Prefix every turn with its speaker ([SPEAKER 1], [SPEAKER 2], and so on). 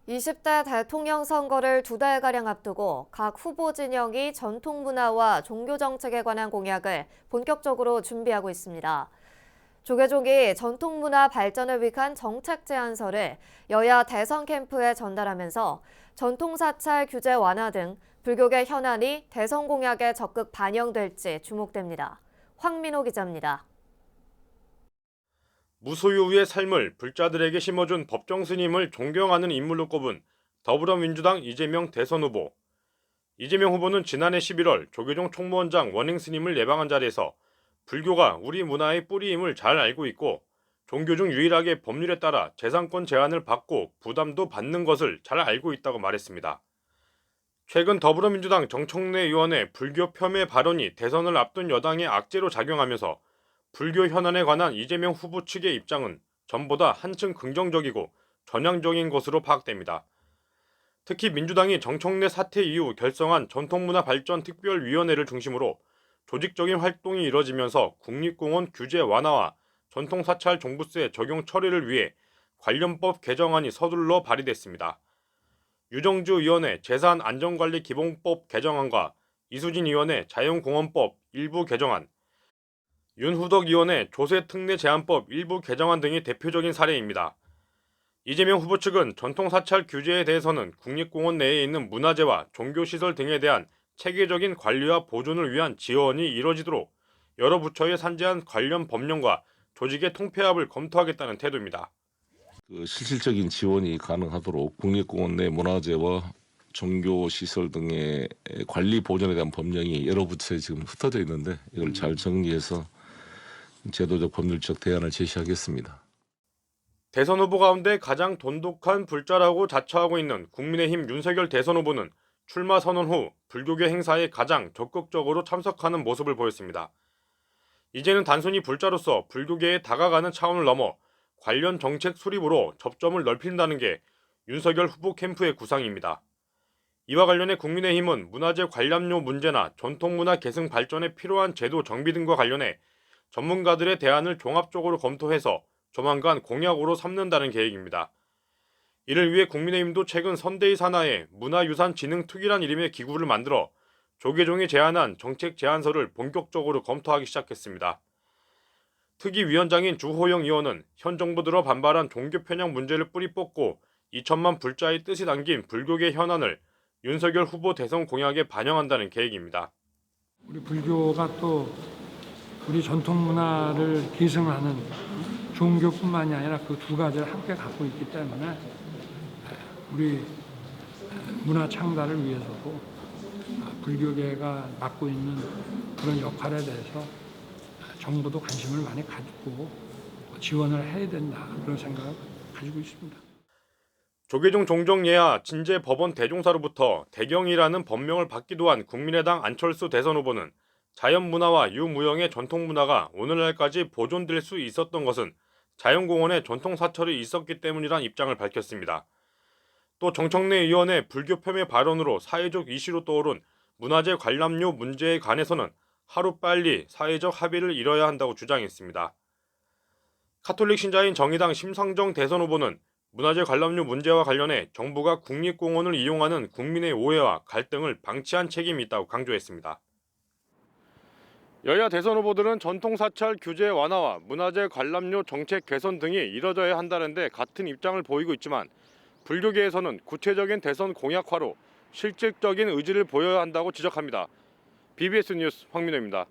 [SPEAKER 1] 20대 대통령 선거를 2달가량 앞두고 각 후보 진영이 전통 문화와 종교 정책에 관한 공약을 본격적으로 준비하고 있습니다. 조계종이 전통 문화 발전을 위한 정책 제안서를 여야 대선 캠프에 전달하면서 전통 사찰 규제 완화 등 불교계 현안이 대선 공약에 적극 반영될지 주목됩니다. 황민호 기자입니다.
[SPEAKER 2] 무소유의 삶을 불자들에게 심어준 법정 스님을 존경하는 인물로 꼽은 더불어민주당 이재명 대선 후보. 이재명 후보는 지난해 11월 조계종 총무원장 원행 스님을 예방한 자리에서 불교가 우리 문화의 뿌리임을 잘 알고 있고 종교 중 유일하게 법률에 따라 재산권 제한을 받고 부담도 받는 것을 잘 알고 있다고 말했습니다. 최근 더불어민주당 정청래 의원의 불교 폄훼 발언이 대선을 앞둔 여당의 악재로 작용하면서 불교 현안에 관한 이재명 후보 측의 입장은 전보다 한층 긍정적이고 전향적인 것으로 파악됩니다. 특히 민주당이 정청래 사태 이후 결성한 전통문화발전특별위원회를 중심으로 조직적인 활동이 이뤄지면서 국립공원 규제 완화와 전통사찰 종부세 적용 처리를 위해 관련법 개정안이 서둘러 발의됐습니다. 유정주 의원의 재산안전관리기본법 개정안과 이수진 의원의 자연공원법 일부 개정안, 윤후덕 의원의 조세특례제한법 일부 개정안 등이 대표적인 사례입니다. 이재명 후보 측은 전통사찰 규제에 대해서는 국립공원 내에 있는 문화재와 종교시설 등에 대한 체계적인 관리와 보존을 위한 지원이 이뤄지도록 여러 부처에 산재한 관련 법령과 조직의 통폐합을 검토하겠다는 태도입니다.
[SPEAKER 3] 실질적인 지원이 가능하도록 국립공원 내 문화재와 종교시설 등의 관리 보존에 대한 법령이 여러 부처에 지금 흩어져 있는데 이걸 잘 정리해서 제도적 법률적 대안을 제시하겠습니다.
[SPEAKER 2] 대선 후보 가운데 가장 돈독한 불자라고 자처하고 있는 국민의힘 윤석열 대선 후보는 출마 선언 후 불교계 행사에 가장 적극적으로 참석하는 모습을 보였습니다. 이제는 단순히 불자로서 불교계에 다가가는 차원을 넘어 관련 정책 수립으로 접점을 넓힌다는 게 윤석열 후보 캠프의 구상입니다. 이와 관련해 국민의힘은 문화재 관람료 문제나 전통문화 계승 발전에 필요한 제도 정비 등과 관련해 전문가들의 대안을 종합적으로 검토해서 조만간 공약으로 삼는다는 계획입니다. 이를 위해 국민의힘도 최근 선대위 산하에 문화유산진흥특위란 이름의 기구를 만들어 조계종이 제안한 정책 제안서를 본격적으로 검토하기 시작했습니다. 특위 위원장인 주호영 의원은 현 정부 들어 반발한 종교 편향 문제를 뿌리 뽑고 2천만 불자의 뜻이 담긴 불교계 현안을 윤석열 후보 대선 공약에 반영한다는 계획입니다.
[SPEAKER 4] 우리 불교가 또 우리 전통 문화를 계승하는 종교뿐만이 아니라 그 두 가지를 함께 갖고 있기 때문에 우리 문화 창달을 위해서도 불교계가 맡고 있는 그런 역할에 대해서 정부도 관심을 많이 가지고 지원을 해야 된다 그런 생각을 가지고 있습니다.
[SPEAKER 2] 조계종 종정예하 진제 법원 대종사로부터 대경이라는 법명을 받기도 한 국민의당 안철수 대선 후보는 자연문화와 유무형의 전통문화가 오늘날까지 보존될 수 있었던 것은 자연공원에 전통사찰이 있었기 때문이란 입장을 밝혔습니다. 또 정청래 의원의 불교 폄훼 발언으로 사회적 이슈로 떠오른 문화재 관람료 문제에 관해서는 하루빨리 사회적 합의를 이뤄야 한다고 주장했습니다. 카톨릭 신자인 정의당 심상정 대선 후보는 문화재 관람료 문제와 관련해 정부가 국립공원을 이용하는 국민의 오해와 갈등을 방치한 책임이 있다고 강조했습니다. 여야 대선 후보들은 전통사찰 규제 완화와 문화재 관람료 정책 개선 등이 이뤄져야 한다는 데 같은 입장을 보이고 있지만 불교계에서는 구체적인 대선 공약화로 실질적인 의지를 보여야 한다고 지적합니다. BBS 뉴스 황민호입니다.